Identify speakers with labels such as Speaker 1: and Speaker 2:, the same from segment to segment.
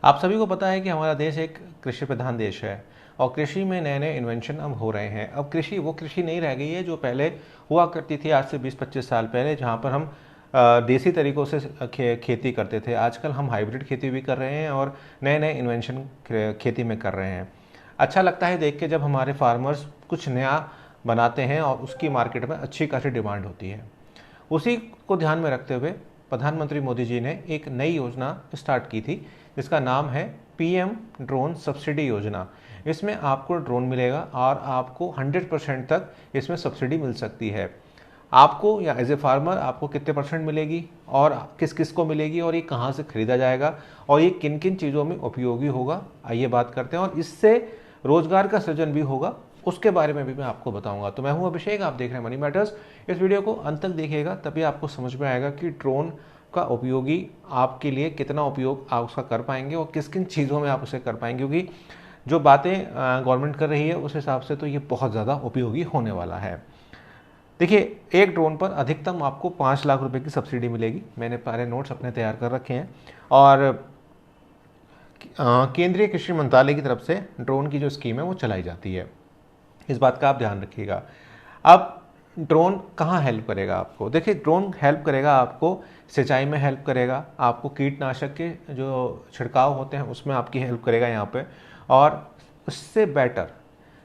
Speaker 1: आप सभी को पता है कि हमारा देश एक कृषि प्रधान देश है और कृषि में नए नए इन्वेंशन अब हो रहे हैं। अब कृषि वो कृषि नहीं रह गई है जो पहले हुआ करती थी आज से 20-25 साल पहले, जहाँ पर हम देसी तरीकों से खेती करते थे। आजकल हम हाइब्रिड खेती भी कर रहे हैं और नए नए इन्वेंशन खेती में कर रहे हैं। अच्छा लगता है देख के जब हमारे फार्मर्स कुछ नया बनाते हैं और उसकी मार्केट में अच्छी खासी डिमांड होती है। उसी को ध्यान में रखते हुए प्रधानमंत्री मोदी जी ने एक नई योजना स्टार्ट की थी जिसका नाम है पीएम ड्रोन सब्सिडी योजना। इसमें आपको ड्रोन मिलेगा और आपको 100% तक इसमें सब्सिडी मिल सकती है। आपको या एज ए फार्मर आपको कितने परसेंट मिलेगी और किस किस को मिलेगी और ये कहाँ से खरीदा जाएगा और ये किन किन चीज़ों में उपयोगी होगा, आइए बात करते हैं। और इससे रोजगार का सृजन भी होगा, उसके बारे में भी मैं आपको बताऊंगा। तो मैं हूं अभिषेक, आप देख रहे हैं मनी मैटर्स। इस वीडियो को अंत तक देखिएगा, तभी आपको समझ में आएगा कि ड्रोन का उपयोगी आपके लिए कितना उपयोग आप उसका कर पाएंगे और किस किन चीज़ों में आप उसे कर पाएंगे, क्योंकि जो बातें गवर्नमेंट कर रही है उस हिसाब से तो ये बहुत ज़्यादा उपयोगी होने वाला है। देखिए, एक ड्रोन पर अधिकतम आपको 5 लाख रुपए की सब्सिडी मिलेगी। मैंने सारे नोट्स अपने तैयार कर रखे हैं और केंद्रीय कृषि मंत्रालय की तरफ से ड्रोन की जो स्कीम है वो चलाई जाती है। इस बात का आप ध्यान रखिएगा। अब ड्रोन कहाँ हेल्प करेगा आपको? देखिए, ड्रोन हेल्प करेगा आपको सिंचाई में, हेल्प करेगा आपको कीटनाशक के जो छिड़काव होते हैं उसमें आपकी हेल्प करेगा यहाँ पे। और उससे बेटर,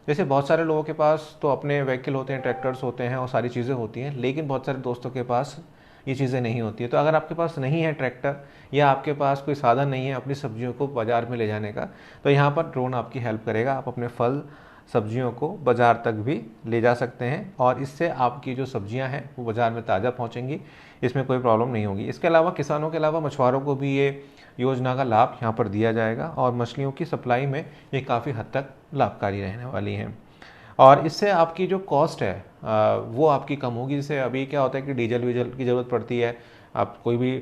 Speaker 1: जैसे बहुत सारे लोगों के पास तो अपने व्हीकल होते हैं, ट्रैक्टर्स होते हैं और सारी चीज़ें होती हैं, लेकिन बहुत सारे दोस्तों के पास ये चीज़ें नहीं होती है। तो अगर आपके पास नहीं है ट्रैक्टर या आपके पास कोई साधन नहीं है अपनी सब्जियों को बाज़ार में ले जाने का, तो यहाँ पर ड्रोन आपकी हेल्प करेगा। आप अपने फल सब्जियों को बाज़ार तक भी ले जा सकते हैं और इससे आपकी जो सब्जियां हैं वो बाज़ार में ताज़ा पहुंचेंगी, इसमें कोई प्रॉब्लम नहीं होगी। इसके अलावा किसानों के अलावा मछुआरों को भी ये योजना का लाभ यहाँ पर दिया जाएगा और मछलियों की सप्लाई में ये काफ़ी हद तक लाभकारी रहने वाली हैं। और इससे आपकी जो कॉस्ट है वो आपकी कम होगी। जैसे अभी क्या होता है कि डीजल वीजल की ज़रूरत पड़ती है, आप कोई भी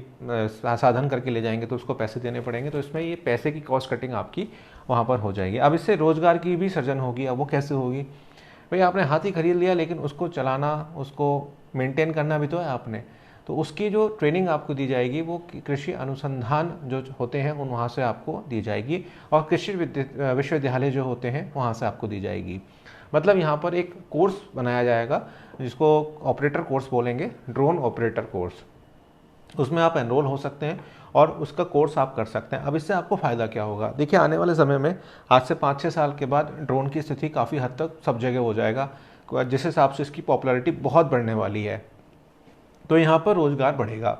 Speaker 1: साधन करके ले जाएंगे तो उसको पैसे देने पड़ेंगे, तो इसमें ये पैसे की कॉस्ट कटिंग आपकी वहाँ पर हो जाएगी। अब इससे रोज़गार की भी सृजन होगी। अब वो कैसे होगी? भाई, आपने हाथी खरीद लिया लेकिन उसको चलाना, उसको मेंटेन करना भी तो है आपने, तो उसकी जो ट्रेनिंग आपको दी जाएगी वो कृषि अनुसंधान जो होते हैं उन वहाँ से आपको दी जाएगी और कृषि विश्वविद्यालय जो होते हैं वहाँ से आपको दी जाएगी। मतलब यहाँ पर एक कोर्स बनाया जाएगा जिसको ऑपरेटर कोर्स बोलेंगे, ड्रोन ऑपरेटर कोर्स। उसमें आप एनरोल हो सकते हैं और उसका कोर्स आप कर सकते हैं। अब इससे आपको फ़ायदा क्या होगा? देखिए, आने वाले समय में आज से 5-6 साल के बाद ड्रोन की स्थिति काफ़ी हद तक सब जगह हो जाएगा, जिस हिसाब से इसकी पॉपुलैरिटी बहुत बढ़ने वाली है। तो यहाँ पर रोज़गार बढ़ेगा।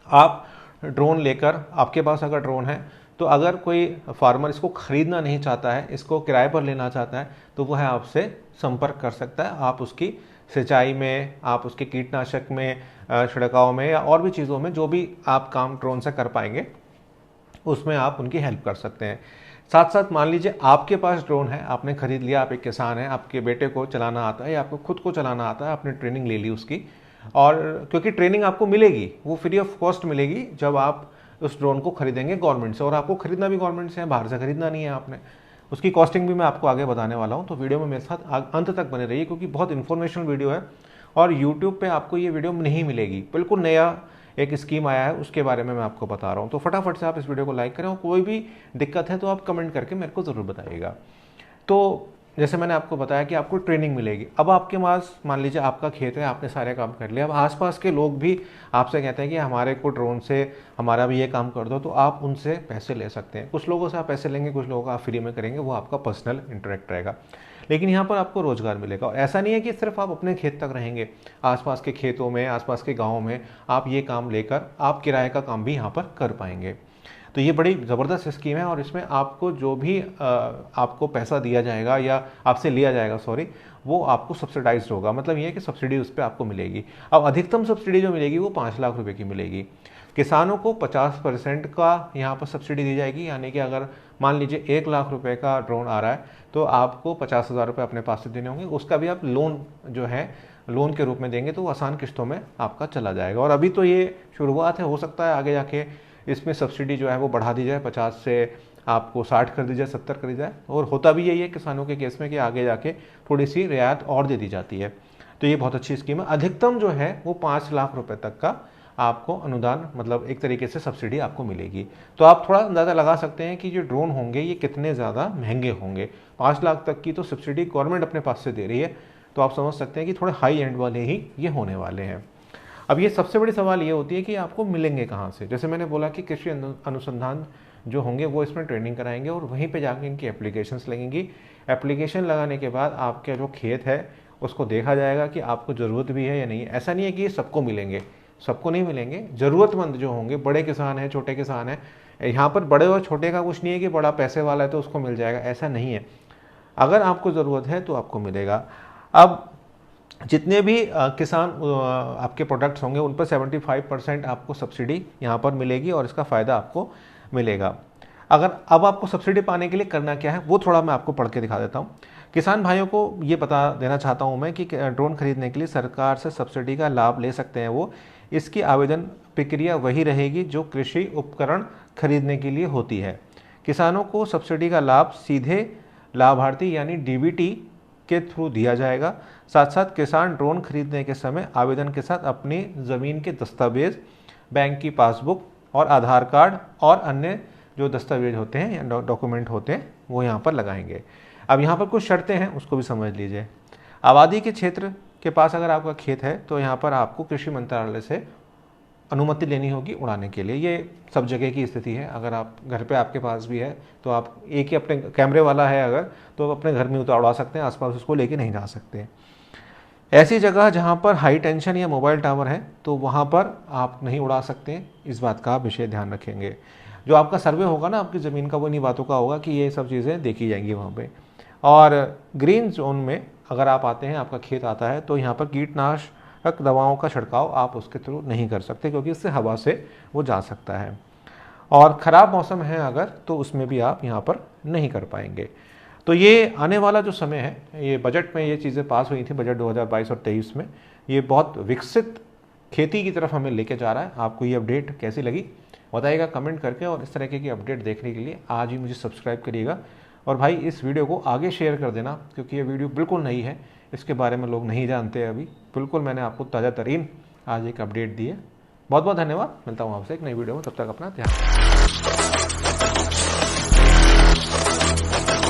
Speaker 1: आप ड्रोन लेकर, आपके पास अगर ड्रोन है तो अगर कोई फार्मर इसको खरीदना नहीं चाहता है, इसको किराए पर लेना चाहता है, तो वह आपसे संपर्क कर सकता है। आप उसकी सिंचाई में, आप उसके कीटनाशक में, छिड़काव में या और भी चीज़ों में जो भी आप काम ड्रोन से कर पाएंगे उसमें आप उनकी हेल्प कर सकते हैं। साथ साथ मान लीजिए आपके पास ड्रोन है, आपने खरीद लिया, आप एक किसान हैं, आपके बेटे को चलाना आता है या आपको खुद को चलाना आता है, आपने ट्रेनिंग ले ली उसकी, और क्योंकि ट्रेनिंग आपको मिलेगी वो फ्री ऑफ कॉस्ट मिलेगी जब आप उस ड्रोन को खरीदेंगे गवर्नमेंट से, और आपको खरीदना भी गवर्नमेंट से है, बाहर से खरीदना नहीं है आपने। उसकी कॉस्टिंग भी मैं आपको आगे बताने वाला हूँ, तो वीडियो में मेरे साथ अंत तक बने रहिए क्योंकि बहुत इन्फॉर्मेशनल वीडियो है और यूट्यूब पे आपको ये वीडियो नहीं मिलेगी। बिल्कुल नया एक स्कीम आया है, उसके बारे में मैं आपको बता रहा हूँ। तो फटाफट से आप इस वीडियो को लाइक करें और कोई भी दिक्कत है तो आप कमेंट करके मेरे को ज़रूर बताइएगा। तो जैसे मैंने आपको बताया कि आपको ट्रेनिंग मिलेगी। अब आपके पास मान लीजिए आपका खेत है, आपने सारे काम कर लिया, अब आसपास के लोग भी आपसे कहते हैं कि हमारे को ड्रोन से हमारा भी ये काम कर दो, तो आप उनसे पैसे ले सकते हैं। कुछ लोगों से आप पैसे लेंगे, कुछ लोगों का आप फ्री में करेंगे, वो आपका पर्सनल इंटरेक्ट रहेगा, लेकिन यहाँ पर आपको रोजगार मिलेगा। और ऐसा नहीं है कि सिर्फ आप अपने खेत तक रहेंगे, आसपास के खेतों में, आसपास के गाँव में आप ये काम लेकर आप किराए का काम भी यहाँ पर कर पाएंगे। तो ये बड़ी ज़बरदस्त स्कीम है और इसमें आपको जो भी आपको पैसा दिया जाएगा या आपसे लिया जाएगा, सॉरी, वो आपको सब्सिडाइज्ड होगा। मतलब ये है कि सब्सिडी उस पर आपको मिलेगी। अब अधिकतम सब्सिडी जो मिलेगी वो 5 लाख रुपए की मिलेगी। किसानों को 50% का यहाँ पर सब्सिडी दी जाएगी, यानी कि अगर मान लीजिए 1 लाख रुपए का ड्रोन आ रहा है तो आपको 50,000 रुपये अपने पास से देने होंगे। उसका भी आप लोन जो है लोन के रूप में देंगे तो वो आसान किस्तों में आपका चला जाएगा। और अभी तो ये शुरुआत है, हो सकता है आगे जाके इसमें सब्सिडी जो है वो बढ़ा दी जाए, 50 से आपको 60 कर दी जाए, 70 कर दी जाए। और होता भी यही है किसानों के केस में कि आगे जाके थोड़ी सी रियायत और दे दी जाती है। तो ये बहुत अच्छी स्कीम है। अधिकतम जो है वो 5 लाख रुपए तक का आपको अनुदान मतलब एक तरीके से सब्सिडी आपको मिलेगी। तो आप थोड़ा अंदाज़ा लगा सकते हैं कि जो ड्रोन होंगे ये कितने ज़्यादा महंगे होंगे। 5 लाख तक की तो सब्सिडी गवर्नमेंट अपने पास से दे रही है, तो आप समझ सकते हैं कि थोड़े हाई एंड वाले ही ये होने वाले हैं। अब ये सबसे बड़ी सवाल ये होती है कि आपको मिलेंगे कहाँ से। जैसे मैंने बोला कि कृषि अनुसंधान जो होंगे वो इसमें ट्रेनिंग कराएंगे और वहीं पे जाके इनकी एप्लीकेशंस लगेंगी। एप्लीकेशन लगाने के बाद आपका जो खेत है उसको देखा जाएगा कि आपको ज़रूरत भी है या नहीं है। ऐसा नहीं है कि ये सबको मिलेंगे, सबको नहीं मिलेंगे। ज़रूरतमंद जो होंगे, बड़े किसान हैं, छोटे किसान हैं, यहाँ पर बड़े और छोटे का कुछ नहीं है कि बड़ा पैसे वाला है तो उसको मिल जाएगा, ऐसा नहीं है। अगर आपको ज़रूरत है तो आपको मिलेगा। अब जितने भी किसान आपके प्रोडक्ट्स होंगे उन पर 75% आपको सब्सिडी यहाँ पर मिलेगी और इसका फ़ायदा आपको मिलेगा। अगर अब आपको सब्सिडी पाने के लिए करना क्या है वो थोड़ा मैं आपको पढ़ के दिखा देता हूँ। किसान भाइयों को ये बता देना चाहता हूँ मैं कि ड्रोन खरीदने के लिए सरकार से सब्सिडी का लाभ ले सकते हैं वो। इसकी आवेदन प्रक्रिया वही रहेगी जो कृषि उपकरण खरीदने के लिए होती है। किसानों को सब्सिडी का लाभ सीधे लाभार्थी यानी डीबीटी के थ्रू दिया जाएगा। साथ साथ किसान ड्रोन खरीदने के समय आवेदन के साथ अपनी ज़मीन के दस्तावेज, बैंक की पासबुक और आधार कार्ड और अन्य जो दस्तावेज होते हैं या डॉक्यूमेंट होते हैं वो यहाँ पर लगाएंगे। अब यहाँ पर कुछ शर्तें हैं, उसको भी समझ लीजिए। आबादी के क्षेत्र के पास अगर आपका खेत है तो यहाँ पर आपको कृषि मंत्रालय से अनुमति लेनी होगी उड़ाने के लिए। ये सब जगह की स्थिति है। अगर आप घर पे आपके पास भी है तो आप एक ही अपने कैमरे वाला है अगर तो अपने घर में उड़ा सकते हैं, आसपास उसको लेके नहीं जा सकते। ऐसी जगह जहाँ पर हाई टेंशन या मोबाइल टावर है तो वहाँ पर आप नहीं उड़ा सकते। इस बात का आप विशेष ध्यान रखेंगे। जो आपका सर्वे होगा ना आपकी ज़मीन का वो इन्हीं बातों का होगा कि ये सब चीज़ें देखी जाएंगी वहाँ पे। और ग्रीन जोन में अगर आप आते हैं, आपका खेत आता है, तो यहाँ पर कीटनाशक दवाओं का छिड़काव आप उसके थ्रू नहीं कर सकते क्योंकि इससे हवा से वो जा सकता है। और ख़राब मौसम है अगर तो उसमें भी आप यहाँ पर नहीं कर पाएंगे। तो ये आने वाला जो समय है, ये बजट में ये चीज़ें पास हुई थी, बजट 2022 और 23 में, ये बहुत विकसित खेती की तरफ हमें लेके जा रहा है। आपको ये अपडेट कैसी लगी बताइएगा कमेंट करके, और इस तरीके की अपडेट देखने के लिए आज ही मुझे सब्सक्राइब करिएगा। और भाई इस वीडियो को आगे शेयर कर देना क्योंकि ये वीडियो बिल्कुल नई है, इसके बारे में लोग नहीं जानते अभी। बिल्कुल मैंने आपको ताज़ा तरीन आज एक अपडेट दी है। बहुत बहुत धन्यवाद। मिलता हूँ आपसे एक नई वीडियो में, तब तक अपना ध्यान रखें।